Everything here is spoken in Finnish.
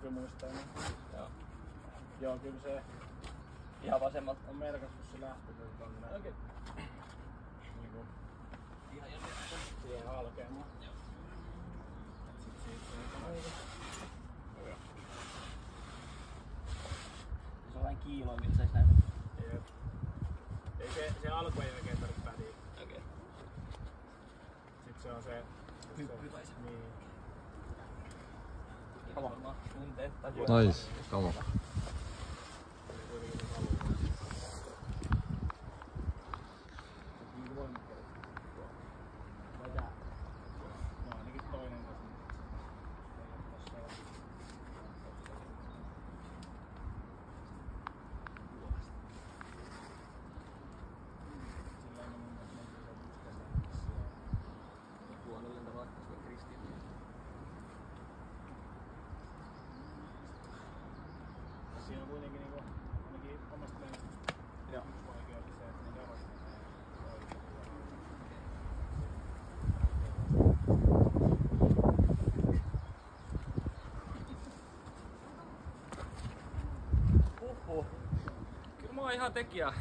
kyllä muistaa. Joo. Joo, kyllä se Ihan vasemmalta. on merkattu se lähtöpyy tonne. Okei. Niinku Ihan jälleen. siihen halkeamaan. Joo. Sit siitä Se on vain kiiloa, millä sais näitä. Jep. Ei se alkujen jälkeen tarvitse pädiä. Okei. Sit se on se Hyppy tai se. Niin. Ihan varmaan tunteet tai Nice, come on. No ainakin toinen tässä. puolelle tavallaan, koska on Kristian. Siinä on kuitenkin niinku, ainakin omasta mielestä yksi vaikea oli se, että ne jarot Huhhuh. Kyllä mä oon ihan tekijä.